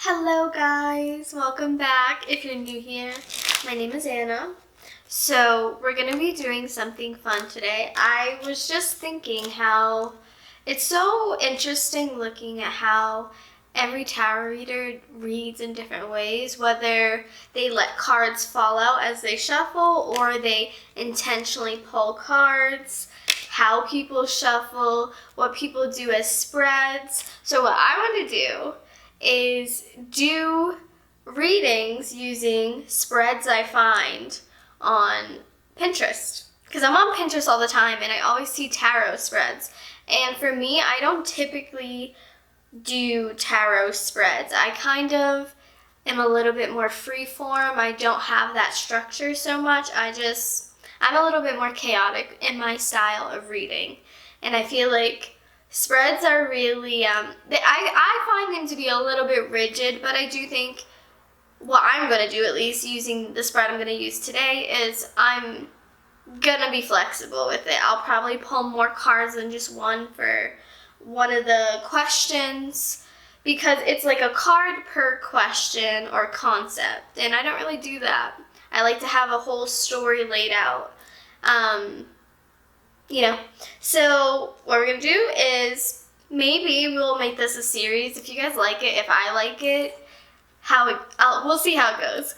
Hello guys, welcome back. If you're new here, my name is Anna. So we're going to be doing something fun today. I was just thinking how it's so interesting looking at how every tarot reader reads in different ways, whether they let cards fall out as they shuffle or they intentionally pull cards, how people shuffle, what people do as spreads. So what I want to do is do readings using spreads I find on Pinterest, because I'm on Pinterest all the time and I always see tarot spreads. And for me, I don't typically do tarot spreads. I kind of am a little bit more freeform. I don't have that structure so much. I'm a little bit more chaotic in my style of reading. And I feel like spreads are really, I find them to be a little bit rigid, but I do think what I'm going to do, at least using the spread I'm going to use today, is I'm going to be flexible with it. I'll probably pull more cards than just one for one of the questions, because it's like a card per question or concept, and I don't really do that. I like to have a whole story laid out. So what we're going to do is maybe we'll make this a series. If you guys like it, if I like it, we'll see how it goes.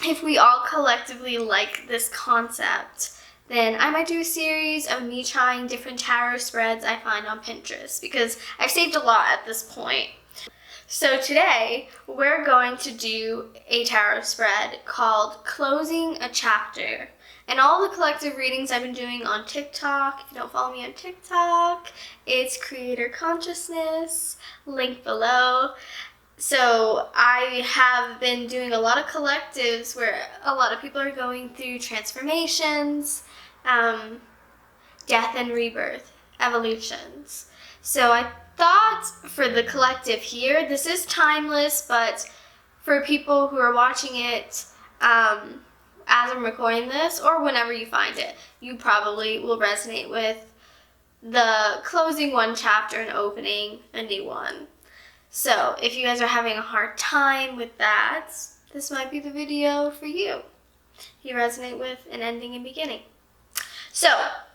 If we all collectively like this concept, then I might do a series of me trying different tarot spreads I find on Pinterest, because I've saved a lot at this point. So today, we're going to do a tarot spread called Closing a Chapter. And all the collective readings I've been doing on TikTok, if you don't follow me on TikTok, it's Creator Consciousness, link below. So I have been doing a lot of collectives where a lot of people are going through transformations, death and rebirth, evolutions. So I thought for the collective here, this is timeless, but for people who are watching it as I'm recording this, or whenever you find it, you probably will resonate with the closing one chapter and opening a new one. So if you guys are having a hard time with that, this might be the video for you. You resonate with an ending and beginning. So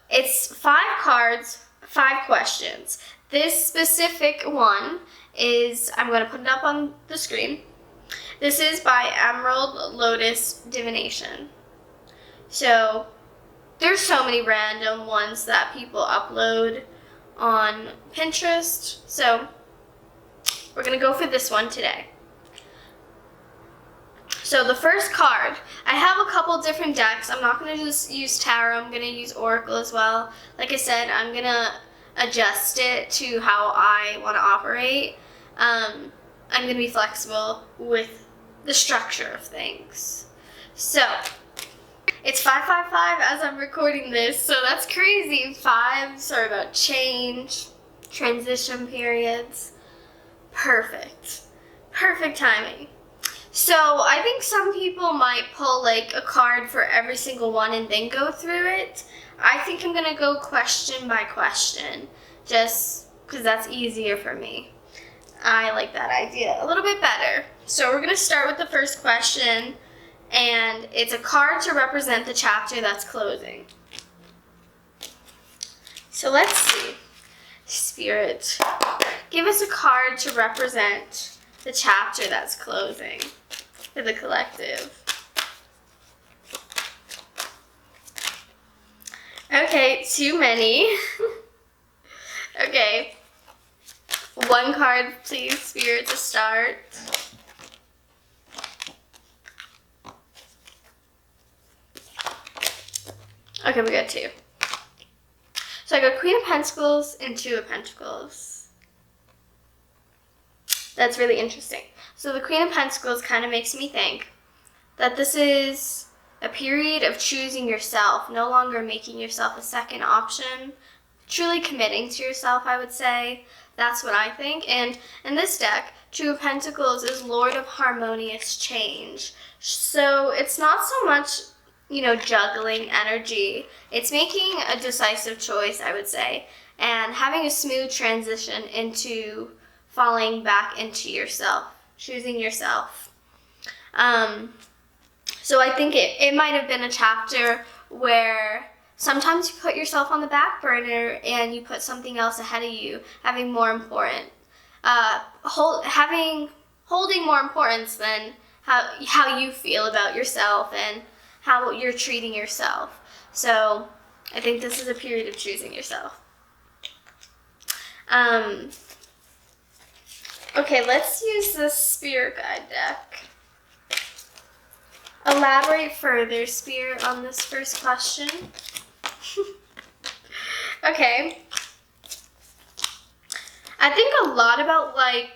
it's 5 cards, 5 questions. This specific one is, I'm going to put it up on the screen. This is by Emerald Lotus Divination. So there's so many random ones that people upload on Pinterest. So we're going to go for this one today. So the first card, I have a couple different decks. I'm not going to just use tarot. I'm going to use Oracle as well. Like I said, I'm going to adjust it to how I want to operate. I'm going to be flexible with the structure of things. So it's 555 as I'm recording this, so that's crazy. 5s are about change, transition periods. Perfect timing. So I think some people might pull like a card for every single one and then go through it. I think I'm going to go question by question, just because that's easier for me. I like that idea a little bit better. So we're going to start with the first question, and it's a card to represent the chapter that's closing. So let's see. Spirit, give us a card to represent the chapter that's closing for the collective. Okay, too many. Okay. 1 card, please, Spirit, to start. Okay, we got 2. So I got Queen of Pentacles and 2 of Pentacles. That's really interesting. So the Queen of Pentacles kind of makes me think that this is a period of choosing yourself, no longer making yourself a second option, truly committing to yourself, I would say. That's what I think. And in this deck, 2 of Pentacles is Lord of Harmonious Change. So it's not so much, juggling energy. It's making a decisive choice, I would say, and having a smooth transition into falling back into yourself, choosing yourself. So I think it might have been a chapter where sometimes you put yourself on the back burner and you put something else ahead of you, having more important, holding more importance than how you feel about yourself and how you're treating yourself. So I think this is a period of choosing yourself. Okay, let's use this Spirit Guide deck. Elaborate further, Spirit, on this first question. Okay. I think a lot about like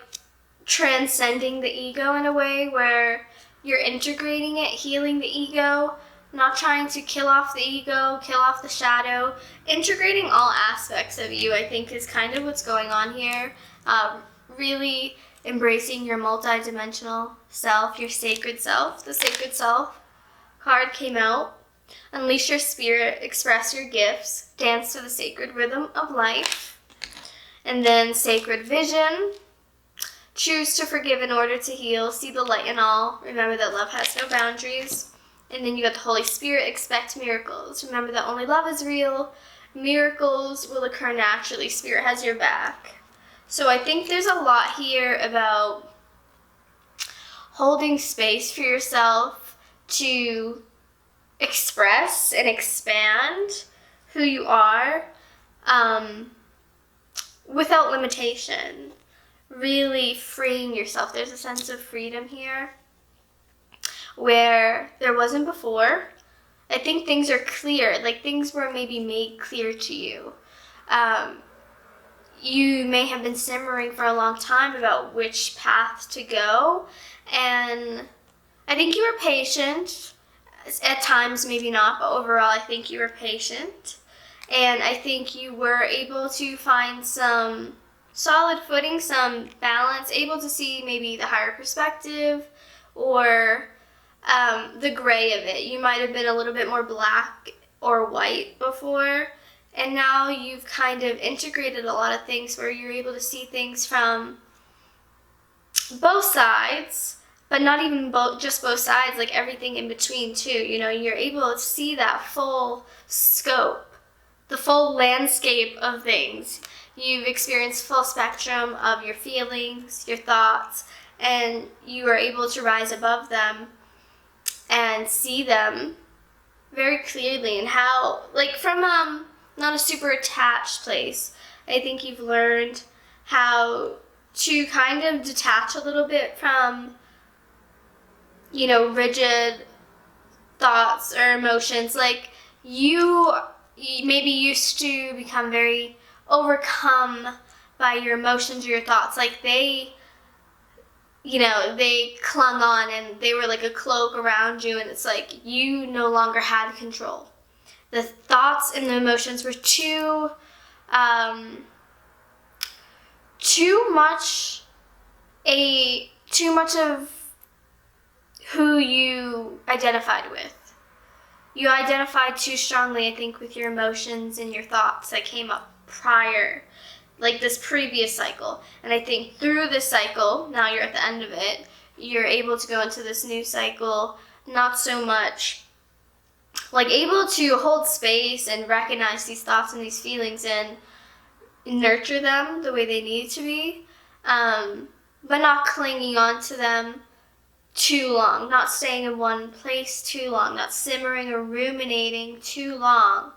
transcending the ego in a way where you're integrating it, healing the ego, not trying to kill off the ego, kill off the shadow. Integrating all aspects of you, I think, is kind of what's going on here. Really embracing your multidimensional self, your sacred self. The sacred self card came out. Unleash your spirit, express your gifts, dance to the sacred rhythm of life. And then sacred vision. Choose to forgive in order to heal. See the light in all. Remember that love has no boundaries. And then you got the Holy Spirit. Expect miracles. Remember that only love is real. Miracles will occur naturally. Spirit has your back. So I think there's a lot here about holding space for yourself to express and expand who you are without limitation. Really freeing yourself. There's a sense of freedom here where there wasn't before. I think things are clear, like things were maybe made clear to you. You may have been simmering for a long time about which path to go, and I think you were patient. At times, maybe not, but overall, I think you were patient. And I think you were able to find some solid footing, some balance, able to see maybe the higher perspective or the gray of it. You might have been a little bit more black or white before, and now you've kind of integrated a lot of things where you're able to see things from both sides, but not even just both sides, like everything in between too. You know, you're able to see that full scope, the full landscape of things. You've experienced full spectrum of your feelings, your thoughts, and you are able to rise above them and see them very clearly, and how, like, from not a super attached place. I think you've learned how to kind of detach a little bit from, you know, rigid thoughts or emotions. Like, you maybe used to become very overcome by your emotions or your thoughts. Like, they, you know, they clung on and they were like a cloak around you, and it's like you no longer had control. The thoughts and the emotions were too much of who you identified with. You identified too strongly, I think, with your emotions and your thoughts that came up prior, like this previous cycle. And I think through this cycle, now you're at the end of it, you're able to go into this new cycle, not so much like able to hold space and recognize these thoughts and these feelings and nurture them the way they need to be, but not clinging on to them too long, not staying in one place too long, not simmering or ruminating too long.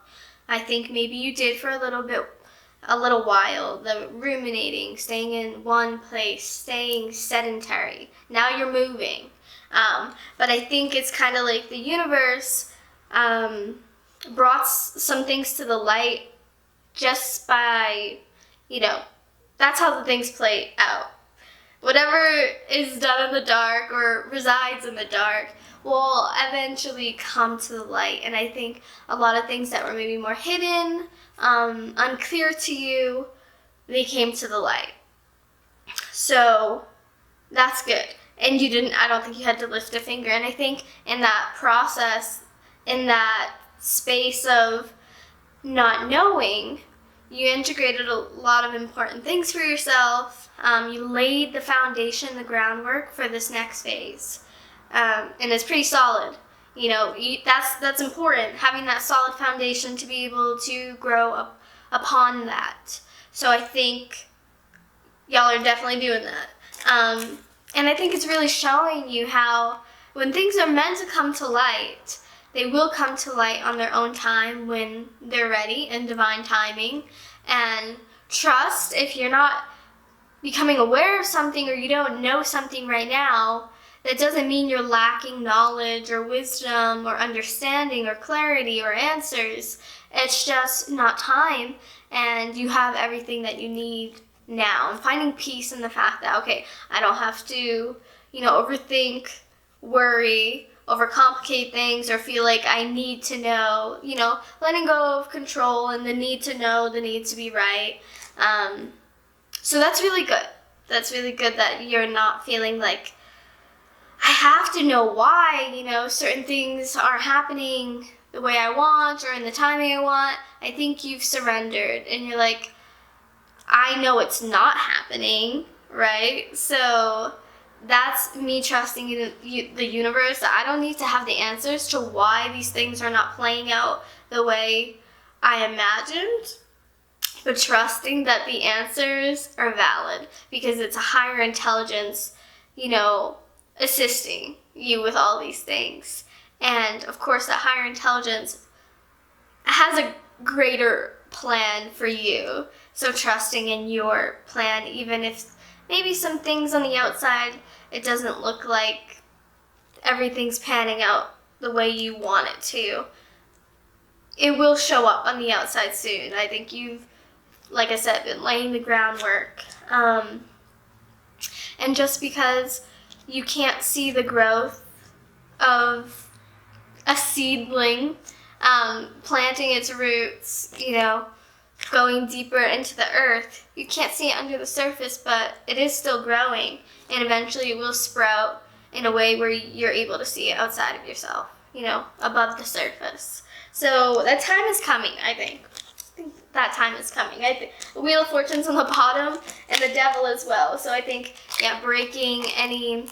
I think maybe you did for a little while, the ruminating, staying in one place, staying sedentary. Now you're moving. But I think it's kind of like the universe brought some things to the light just by, you know, that's how the things play out. Whatever is done in the dark or resides in the dark will eventually come to the light. And I think a lot of things that were maybe more hidden, unclear to you, they came to the light. So that's good. And I don't think you had to lift a finger. And I think in that process, in that space of not knowing, you integrated a lot of important things for yourself. You laid the foundation, the groundwork for this next phase. And it's pretty solid. You know, that's important, having that solid foundation to be able to grow up upon that. So I think y'all are definitely doing that. And I think it's really showing you how when things are meant to come to light, they will come to light on their own time when they're ready, in divine timing. And trust, if you're not becoming aware of something or you don't know something right now, that doesn't mean you're lacking knowledge or wisdom or understanding or clarity or answers. It's just not time, and you have everything that you need now. I'm finding peace in the fact that, okay, I don't have to, overthink, worry, overcomplicate things, or feel like I need to know, letting go of control and the need to know, the need to be right. So that's really good. That's really good that you're not feeling like, I have to know why, certain things are happening the way I want or in the timing I want. I think you've surrendered and you're like, I know it's not happening, right? So that's me trusting in the universe. I don't need to have the answers to why these things are not playing out the way I imagined, but trusting that the answers are valid because it's a higher intelligence, assisting you with all these things. And of course, that higher intelligence has a greater plan for you. So trusting in your plan, even if maybe some things on the outside, it doesn't look like everything's panning out the way you want it to. It will show up on the outside soon. I think you've, like I said, been laying the groundwork. And just because you can't see the growth of a seedling planting its roots, going deeper into the earth, you can't see it under the surface, but it is still growing, and eventually it will sprout in a way where you're able to see it outside of yourself, above the surface. So that time is coming, I think. That time is coming. The Wheel of Fortune's on the bottom, and the Devil as well. So I think, breaking any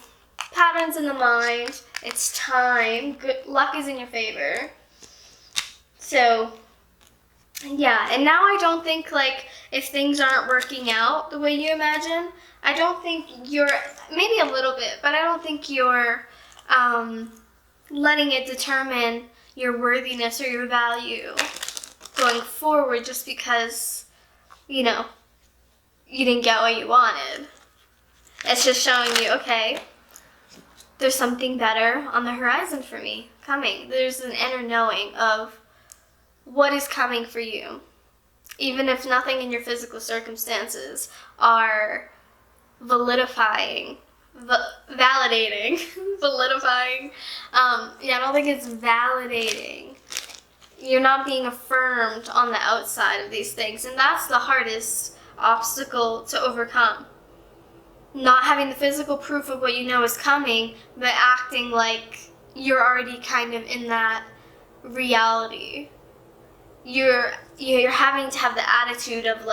patterns in the mind, it's time. Good luck is in your favor. So, and now I don't think, if things aren't working out the way you imagine, I don't think you're, maybe a little bit, but I don't think you're letting it determine your worthiness or your value going forward just because, you didn't get what you wanted. It's just showing you, okay, there's something better on the horizon for me coming. There's an inner knowing of what is coming for you. Even if nothing in your physical circumstances are validating, solidifying. I don't think it's validating. You're not being affirmed on the outside of these things, and that's the hardest obstacle to overcome. Not having the physical proof of what you know is coming, but acting like you're already kind of in that reality. You're having to have the attitude of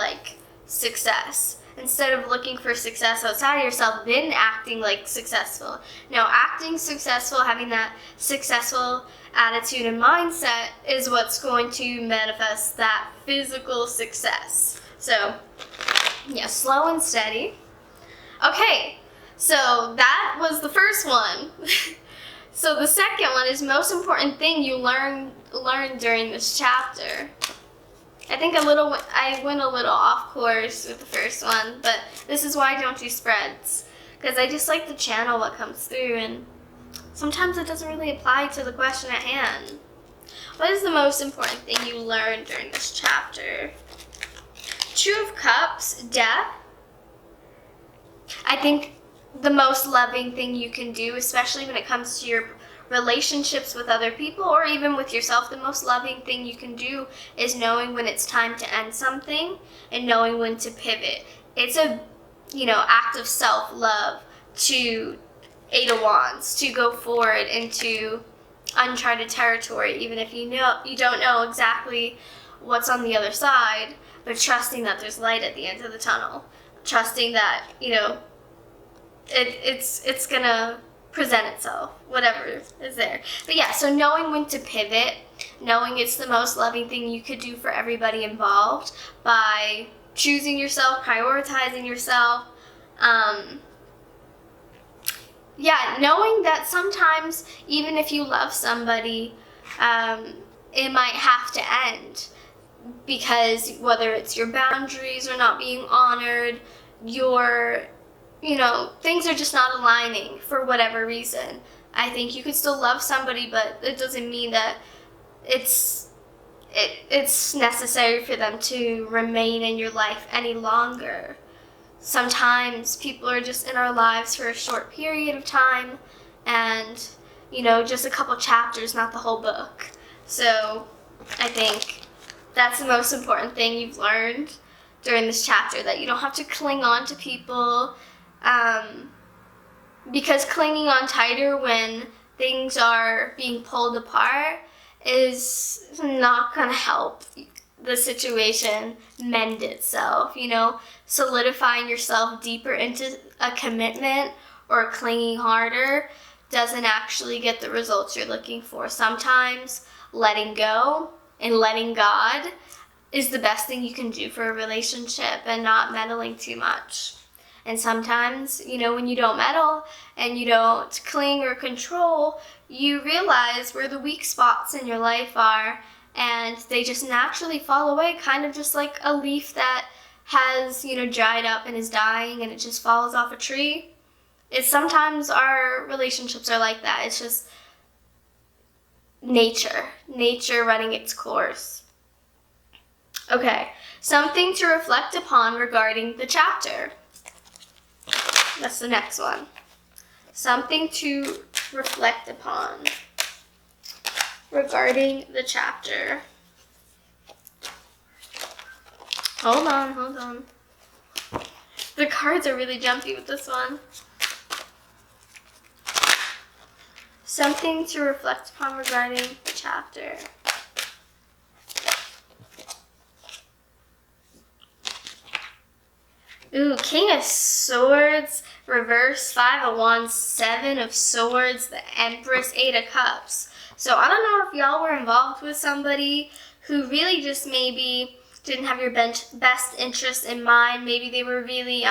success. Instead of looking for success outside of yourself, then acting like successful. No, acting successful, having that successful attitude and mindset is what's going to manifest that physical success. So, slow and steady. Okay, so that was the first one. So the second one is most important thing you learn during this chapter. I think I went a little off course with the first one, but this is why I don't do spreads, because I just like to channel what comes through, and sometimes it doesn't really apply to the question at hand. What is the most important thing you learned during this chapter? Two of Cups, death. I think the most loving thing you can do, especially when it comes to your relationships with other people or even with yourself, the most loving thing you can do is knowing when it's time to end something and knowing when to pivot. It's a, act of self-love to Eight of Wands, to go forward into uncharted territory, even if you don't know exactly what's on the other side, but trusting that there's light at the end of the tunnel. trusting that, it's gonna present itself, whatever is there. But yeah, so knowing when to pivot, knowing it's the most loving thing you could do for everybody involved by choosing yourself, prioritizing yourself. Knowing that sometimes, even if you love somebody, it might have to end because whether it's your boundaries are not being honored, things are just not aligning for whatever reason. I think you could still love somebody, but it doesn't mean that it's necessary for them to remain in your life any longer. Sometimes people are just in our lives for a short period of time and, just a couple chapters, not the whole book. So I think that's the most important thing you've learned during this chapter, that you don't have to cling on to people, because clinging on tighter when things are being pulled apart is not going to help the situation mend itself. Solidifying yourself deeper into a commitment or clinging harder doesn't actually get the results you're looking for. Sometimes letting go and letting God is the best thing you can do for a relationship and not meddling too much. And sometimes, when you don't meddle and you don't cling or control, you realize where the weak spots in your life are, and they just naturally fall away, kind of just like a leaf that has, dried up and is dying and it just falls off a tree. Sometimes our relationships are like that. It's just nature running its course. Okay, something to reflect upon regarding the chapter. That's the next one. Something to reflect upon regarding the chapter. Hold on. The cards are really jumpy with this one. Something to reflect upon regarding the chapter. Ooh, King of Swords, reverse, 5 of Wands, 7 of Swords, the Empress, 8 of Cups. So I don't know if y'all were involved with somebody who really just maybe didn't have your best interest in mind. Maybe they were really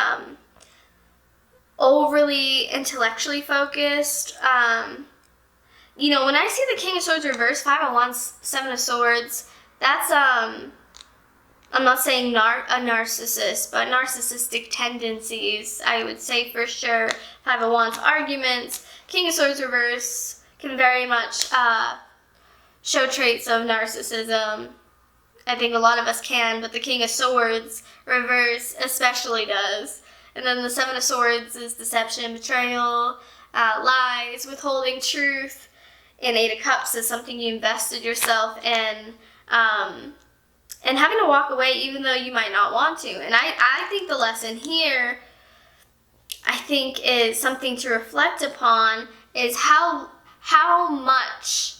overly intellectually focused. When I see the King of Swords reverse, 5 of Wands, 7 of Swords, that's I'm not saying a narcissist, but narcissistic tendencies, I would say for sure. 5 of Wands, arguments. King of Swords reverse can very much show traits of narcissism. I think a lot of us can, but the King of Swords reverse especially does. And then the 7 of Swords is deception, betrayal, lies, withholding truth. And 8 of Cups is something you invested yourself in, and having to walk away even though you might not want to. And I think the lesson here, I think, is something to reflect upon, is how much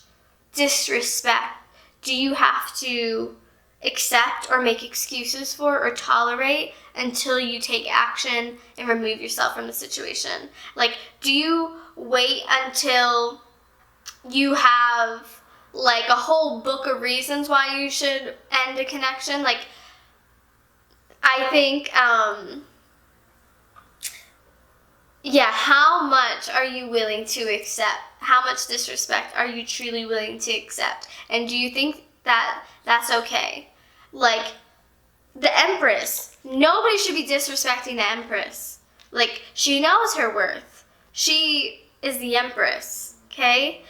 disrespect do you have to accept or make excuses for or tolerate until you take action and remove yourself from the situation? Like, do you wait until you have like a whole book of reasons why you should end a connection? Like, I think, how much are you willing to accept? How much disrespect are you truly willing to accept? And do you think that that's okay? Like, the Empress, nobody should be disrespecting the Empress. Like, she knows her worth. She is the Empress, okay?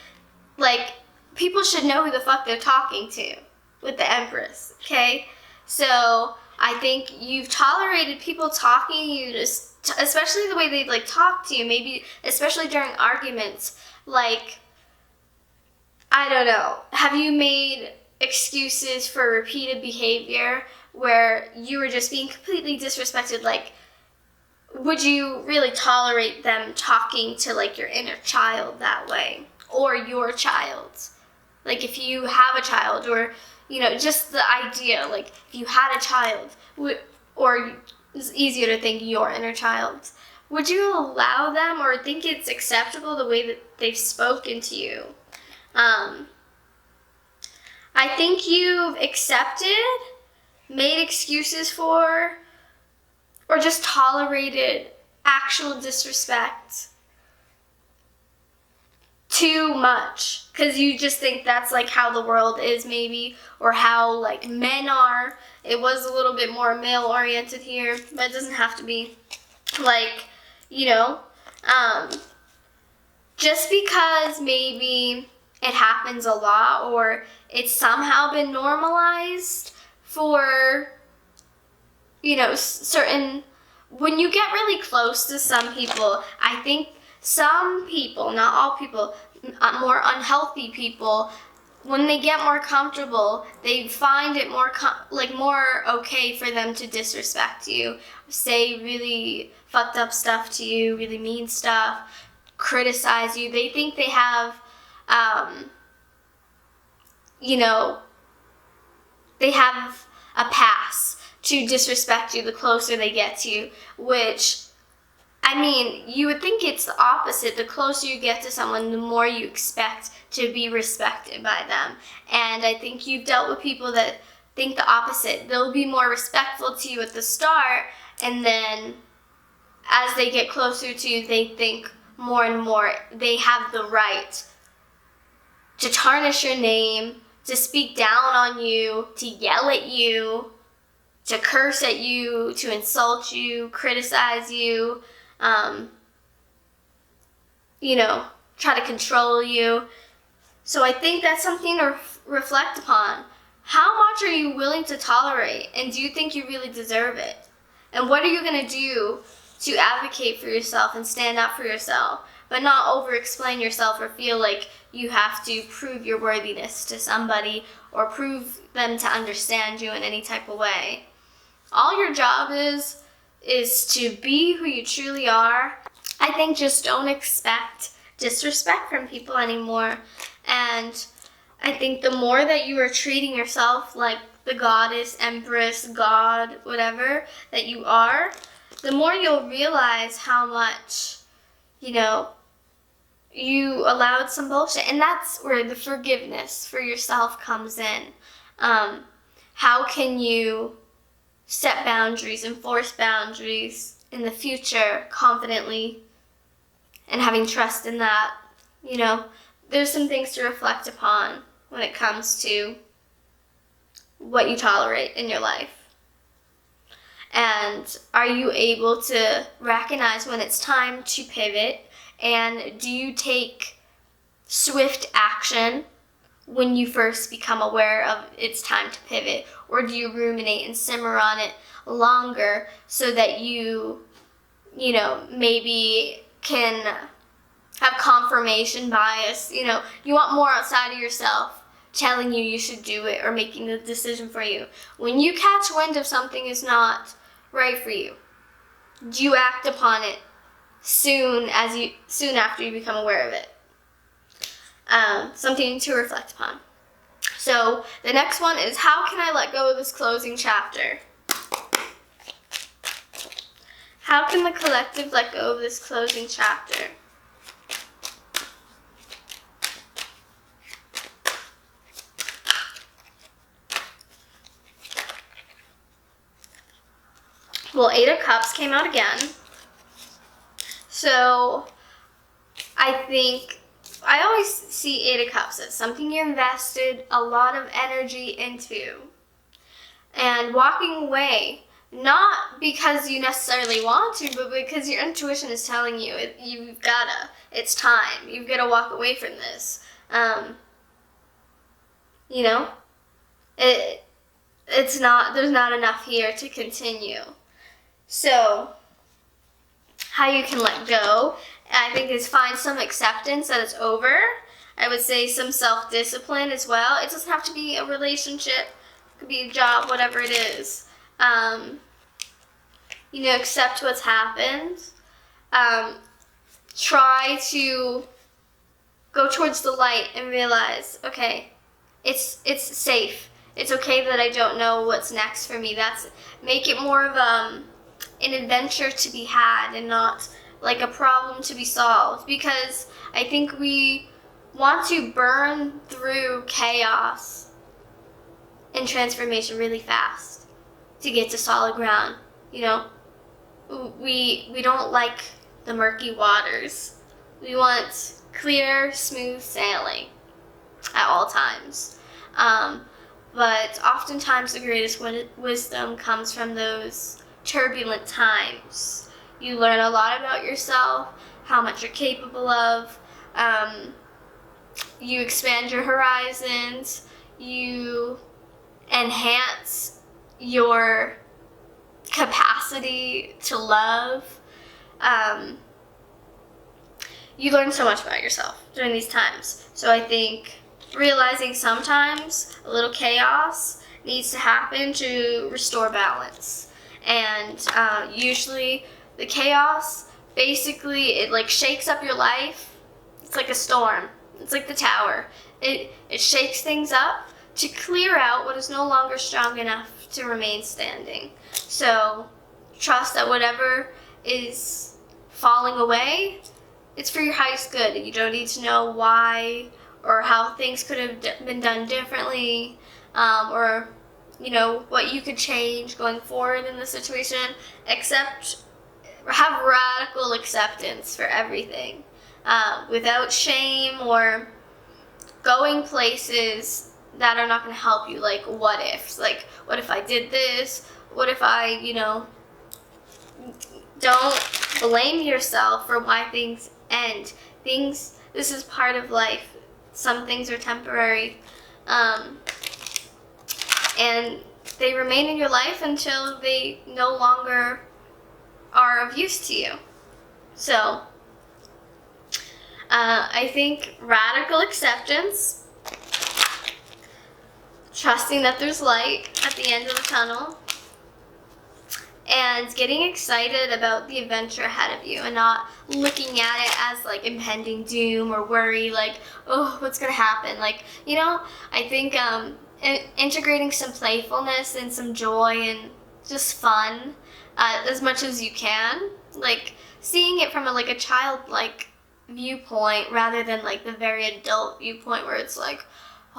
Like, people should know who the fuck they're talking to with the Empress, okay? So I think you've tolerated people talking to you, especially the way they like talk to you, maybe especially during arguments. Like, I don't know, have you made excuses for repeated behavior where you were just being completely disrespected? Like, would you really tolerate them talking to like your inner child that way, or your child? Like, if you have a child, or just the idea, like if you had a child, or it's easier to think your inner child. Would you allow them or think it's acceptable the way that they've spoken to you? I think you've accepted, made excuses for, or just tolerated actual disrespect too much, because you just think that's like how the world is, maybe, or how like men are. It was a little bit more male oriented here, but it doesn't have to be. Like, just because maybe it happens a lot, or it's somehow been normalized for, certain, when you get really close to some people, I think some people, not all people, more unhealthy people, when they get more comfortable, they find it more okay for them to disrespect you, say really fucked up stuff to you, really mean stuff, criticize you. They think they have, they have a pass to disrespect you the closer they get to you, which, you would think it's the opposite. The closer you get to someone, the more you expect to be respected by them. And I think you've dealt with people that think the opposite. They'll be more respectful to you at the start, and then as they get closer to you, they think more and more they have the right to tarnish your name, to speak down on you, to yell at you, to curse at you, to insult you, criticize you, try to control you. So I think that's something to reflect upon. How much are you willing to tolerate? And do you think you really deserve it? And what are you going to do to advocate for yourself and stand up for yourself, but not over-explain yourself or feel like you have to prove your worthiness to somebody or prove them to understand you in any type of way? All your job is to be who you truly are. I think just don't expect disrespect from people anymore. And I think the more that you are treating yourself like the goddess, empress, god, whatever that you are, the more you'll realize how much, you allowed some bullshit. And that's where the forgiveness for yourself comes in. How can you set boundaries, enforce boundaries in the future confidently and having trust in that? There's some things to reflect upon when it comes to what you tolerate in your life. And are you able to recognize when it's time to pivot? And do you take swift action when you first become aware of it's time to pivot? Or do you ruminate and simmer on it longer so that you maybe can have confirmation bias? You want more outside of yourself telling you should do it or making the decision for you. When you catch wind of something is not right for you, do you act upon it soon after you become aware of it? Something to reflect upon. So the next one is, how can I let go of this closing chapter? How can the collective let go of this closing chapter? Well, 8 of Cups came out again. So I think I always see 8 of Cups as something you invested a lot of energy into. And walking away, not because you necessarily want to, but because your intuition is telling you it's time. You've got to walk away from this. There's not enough here to continue. So, how you can let go, I think, is find some acceptance that it's over. I would say some self-discipline as well. It doesn't have to be a relationship. It could be a job, whatever it is. Accept what's happened. Try to go towards the light and realize, okay, it's safe. It's okay that I don't know what's next for me. Make it more of an adventure to be had and not like a problem to be solved, because I think we want to burn through chaos and transformation really fast to get to solid ground. You know, we don't like the murky waters. We want clear, smooth sailing at all times. But oftentimes the greatest wisdom comes from those turbulent times. You learn a lot about yourself, how much you're capable of. You expand your horizons. You enhance your capacity to love. You learn so much about yourself during these times. So I think realizing sometimes a little chaos needs to happen to restore balance. And usually the chaos, basically, it like shakes up your life. It's like a storm. It's like the tower. It shakes things up to clear out what is no longer strong enough to remain standing. So trust that whatever is falling away, it's for your highest good. You don't need to know why or how things could have been done differently, or you know what you could change going forward in the situation. Except have radical acceptance for everything, without shame or going places that are not going to help you. Like what ifs, like what if I did this? What if I, don't blame yourself for why things end. This is part of life. Some things are temporary, and they remain in your life until they no longer are of use to you. So, I think radical acceptance, trusting that there's light at the end of the tunnel, and getting excited about the adventure ahead of you and not looking at it as like impending doom or worry, like, oh, what's gonna happen? Like, I think integrating some playfulness and some joy and just fun as much as you can, like seeing it from a childlike viewpoint rather than like the very adult viewpoint where it's like,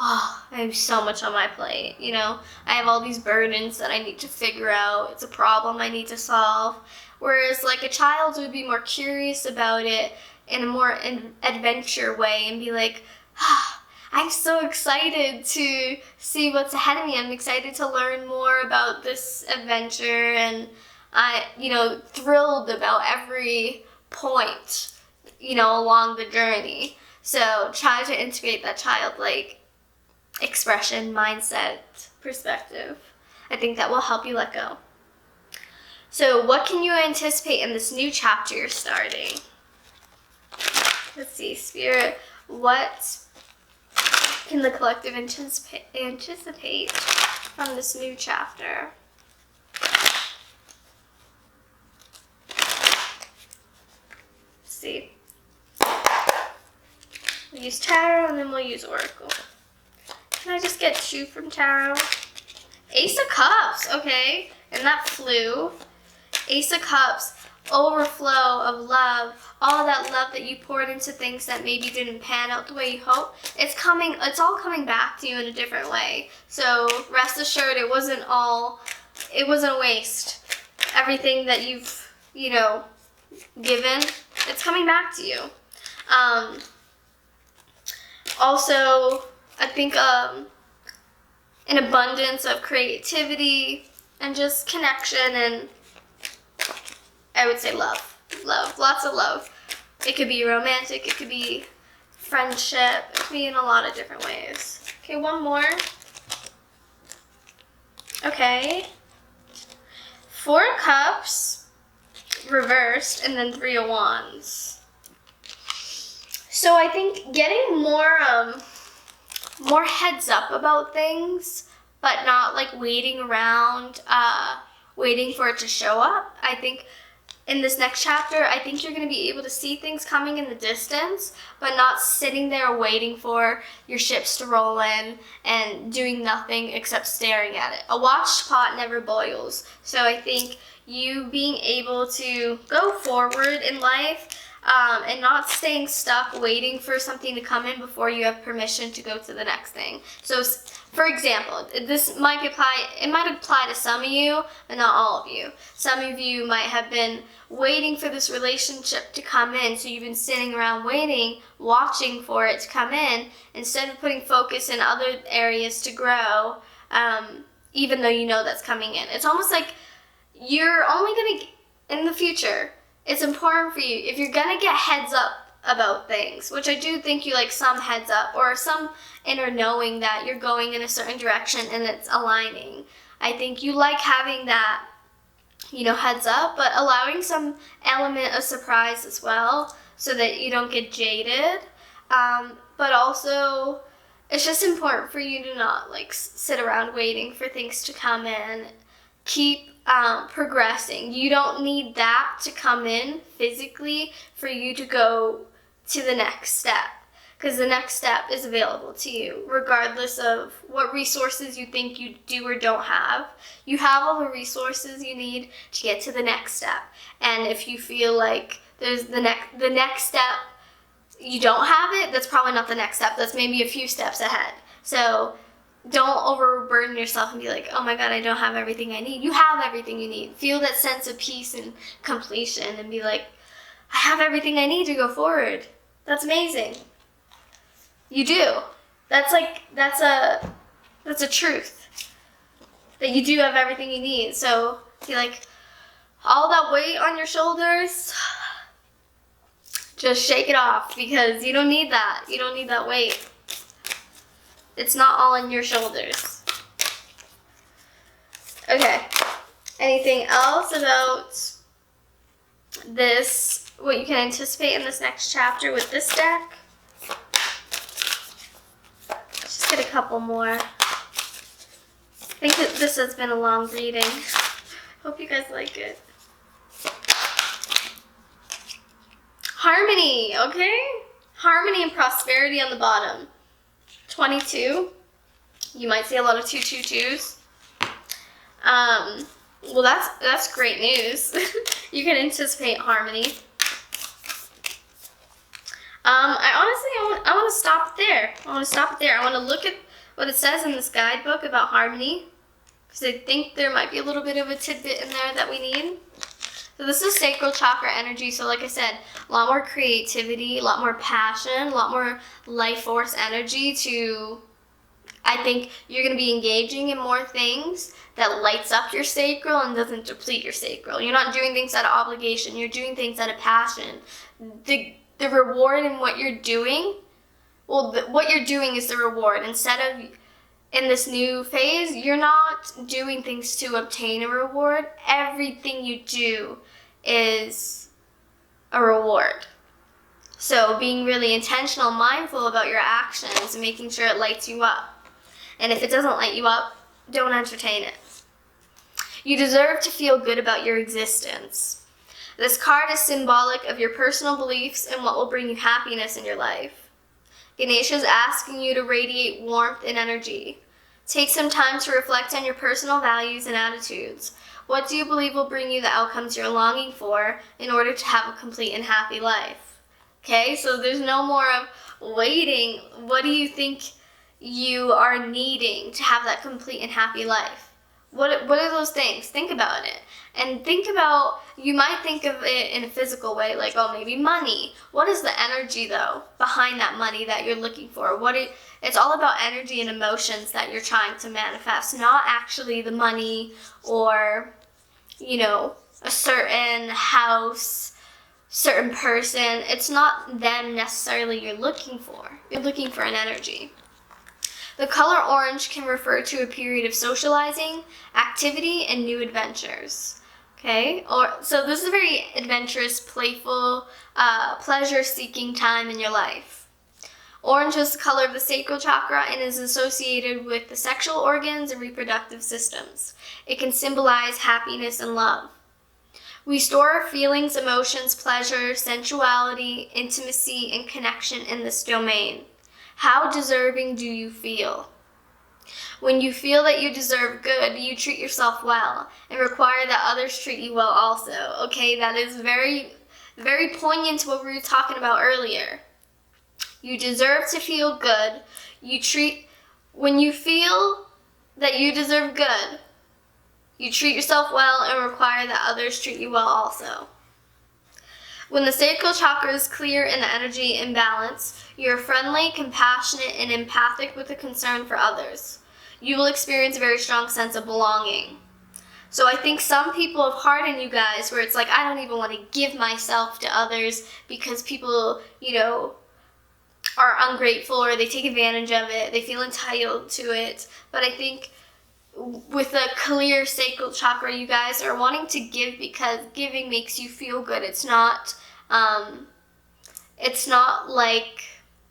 oh, I have so much on my plate, I have all these burdens that I need to figure out. It's a problem I need to solve. Whereas like a child would be more curious about it in a more adventure way and be like, I'm so excited to see what's ahead of me. I'm excited to learn more about this adventure, and thrilled about every point, along the journey. So try to integrate that childlike expression, mindset, perspective. I think that will help you let go. So what can you anticipate in this new chapter you're starting? Let's see, Spirit, what can the collective anticipate from this new chapter? Let's see. We'll use tarot and then we'll use oracle. Can I just get 2 from tarot? Ace of Cups, okay. And that flew. Ace of Cups, overflow of love. All of that love that you poured into things that maybe didn't pan out the way you hoped. It's all coming back to you in a different way. So rest assured it wasn't a waste. Everything that you've, given, it's coming back to you. Also, I think an abundance of creativity and just connection, and I would say love, lots of love. It could be romantic, it could be friendship, it could be in a lot of different ways. Okay, one more. Okay. 4 of Cups reversed, and then 3 of Wands. So I think getting more heads up about things, but not like waiting around, waiting for it to show up. I think in this next chapter, I think you're going to be able to see things coming in the distance, but not sitting there waiting for your ships to roll in and doing nothing except staring at it. A watched pot never boils. So I think you being able to go forward in life, and not staying stuck waiting for something to come in before you have permission to go to the next thing. So, for example, this might apply to some of you, but not all of you. Some of you might have been waiting for this relationship to come in, so you've been sitting around waiting, watching for it to come in, instead of putting focus in other areas to grow, even though you know that's coming in. It's almost like you're only going to, in the future, it's important for you, if you're going to get heads up about things, which I do think you like some heads up or some inner knowing that you're going in a certain direction and it's aligning. I think you like having that, heads up, but allowing some element of surprise as well so that you don't get jaded. But also, it's just important for you to not sit around waiting for things to come in. Keep progressing. You don't need that to come in physically for you to go to the next step, because the next step is available to you regardless of what resources you think you do or don't have. You have all the resources you need to get to the next step. And if you feel like there's the next step, you don't have it, that's probably not the next step. That's maybe a few steps ahead. So don't overburden yourself and be like, oh my God, I don't have everything I need. You have everything you need. Feel that sense of peace and completion and be like, I have everything I need to go forward. That's amazing. You do. That's a truth. That you do have everything you need. So be like, all that weight on your shoulders, just shake it off, because you don't need that. You don't need that weight. It's not all on your shoulders. Okay. Anything else about this, what you can anticipate in this next chapter with this deck? Let's just get a couple more. I think that this has been a long reading. Hope you guys like it. Harmony, okay? Harmony and prosperity on the bottom. 22. You might see a lot of 222s. Well, that's great news. You can anticipate harmony. I want to stop there. I want to look at what it says in this guidebook about harmony, because I think there might be a little bit of a tidbit in there that we need. So this is sacral chakra energy. So like I said, a lot more creativity, a lot more passion, a lot more life force energy I think you're going to be engaging in more things that lights up your sacral and doesn't deplete your sacral. You're not doing things out of obligation. You're doing things out of passion. The reward in what you're doing, what you're doing is the reward. Instead of, in this new phase, you're not doing things to obtain a reward. Everything you do is a reward. So being really intentional, mindful about your actions and making sure it lights you up. And if it doesn't light you up, don't entertain it. You deserve to feel good about your existence. This card is symbolic of your personal beliefs and what will bring you happiness in your life. Ganesha is asking you to radiate warmth and energy. Take some time to reflect on your personal values and attitudes. What do you believe will bring you the outcomes you're longing for in order to have a complete and happy life? Okay, so there's no more of waiting. What do you think you are needing to have that complete and happy life? What are those things? Think about it. And think about, you might think of it in a physical way, like, oh, maybe money. What is the energy, though, behind that money that you're looking for? It's all about energy and emotions that you're trying to manifest, not actually the money or, a certain house, certain person. It's not them necessarily you're looking for. You're looking for an energy. The color orange can refer to a period of socializing, activity, and new adventures. Okay? So this is a very adventurous, playful, pleasure-seeking time in your life. Orange is the color of the sacral chakra and is associated with the sexual organs and reproductive systems. It can symbolize happiness and love. We store our feelings, emotions, pleasure, sensuality, intimacy, and connection in this domain. How deserving do you feel? When you feel that you deserve good, you treat yourself well and require that others treat you well also. Okay, that is very, very poignant to what we were talking about earlier. You deserve to feel good. When you feel that you deserve good, you treat yourself well and require that others treat you well also. When the sacral chakra is clear and the energy in balance, you are friendly, compassionate, and empathic with a concern for others. You will experience a very strong sense of belonging. So I think some people have hardened you guys where it's like, I don't even want to give myself to others because people, are ungrateful or they take advantage of it. They feel entitled to it. But I think with a clear sacral chakra, you guys are wanting to give because giving makes you feel good. It's not like,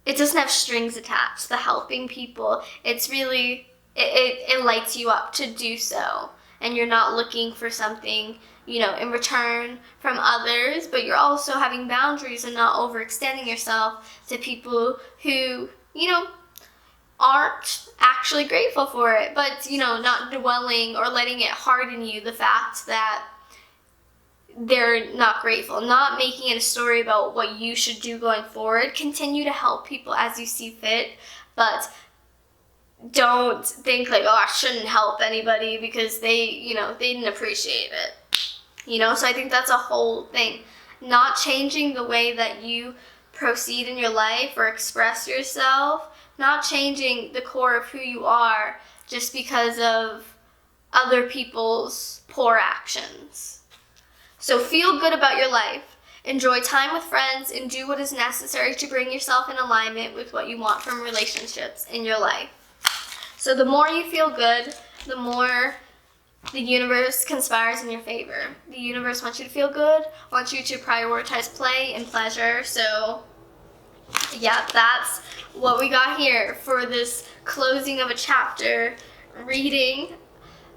it doesn't have strings attached, the helping people. It's really, it lights you up to do so. And you're not looking for something, in return from others, but you're also having boundaries and not overextending yourself to people who, aren't actually grateful for it, but, not dwelling or letting it harden you, the fact that they're not grateful, not making it a story about what you should do going forward. Continue to help people as you see fit, but don't think like, oh, I shouldn't help anybody because they didn't appreciate it. So I think that's a whole thing. Not changing the way that you proceed in your life or express yourself, not changing the core of who you are just because of other people's poor actions. So feel good about your life. Enjoy time with friends and do what is necessary to bring yourself in alignment with what you want from relationships in your life. So the more you feel good, the more the universe conspires in your favor. The universe wants you to feel good, wants you to prioritize play and pleasure. So yeah, that's what we got here for this closing of a chapter reading.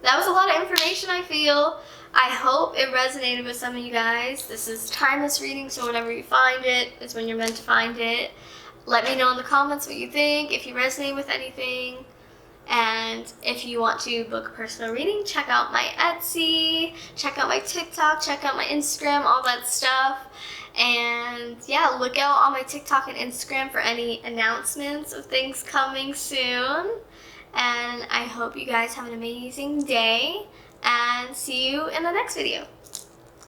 That was a lot of information, I feel. I hope it resonated with some of you guys. This is timeless reading, so whenever you find it is when you're meant to find it. Let me know in the comments what you think, if you resonate with anything. And if you want to book a personal reading, check out my Etsy, check out my TikTok, check out my Instagram, all that stuff. And yeah, look out on my TikTok and Instagram for any announcements of things coming soon. And I hope you guys have an amazing day and see you in the next video.